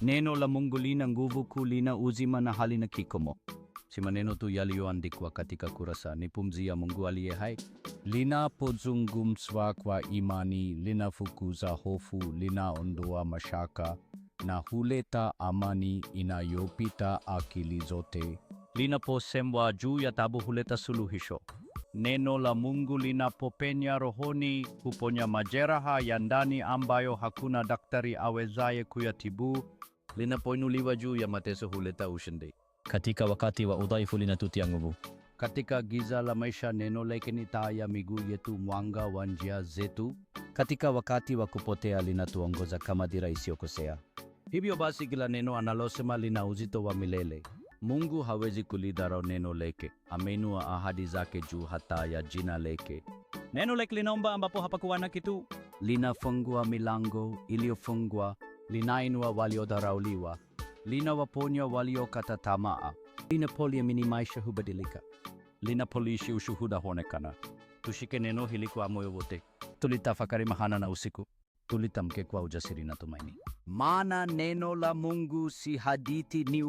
Neno la Mungu lina nguvu kuu, lina uzima na halina kikomo. Si maneno tu yaliyoandikwa katika kurasa, ni pumzi ya Mungu aliye hai. Linapozungumzwa kwa imani, linafukuza hofu, linaondoa mashaka na huleta amani inayopita akili zote. Linaposemwa juu ya tabu huleta suluhisho. Neno la Mungu linapopenya rohoni huponya majeraha ya ndani ambayo hakuna daktari awezaye kuyatibu. Linapoinuliwa juu ya mateso huleta ushindi. Katika wakati wa udhaifu linatutia nguvu. Katika giza la maisha neno lake ni taa ya miguu yetu, mwanga wa njia zetu. Katika wakati wa kupotea linatuongoza kama dira isiyokosea. Hivyo basi kila neno analosema lina uzito wa milele. Mungu hawezi kulidharau neno lake. Ameinua ahadi zake juu hata ya jina lake. Neno lake linaomba ambapo hapakuwa na kitu. Linafungua milango iliyofungwa, linainua waliodharauliwa, linawaponya waliokata tamaa. Linapoliamini maisha hubadilika. Linapoliishi ushuhuda huonekana. Tushike neno hili kwa moyo wote. Tulitafakari mchana na usiku. Tulitamke kwa ujasiri na tumaini. Maana neno la Mungu si hadithi, ni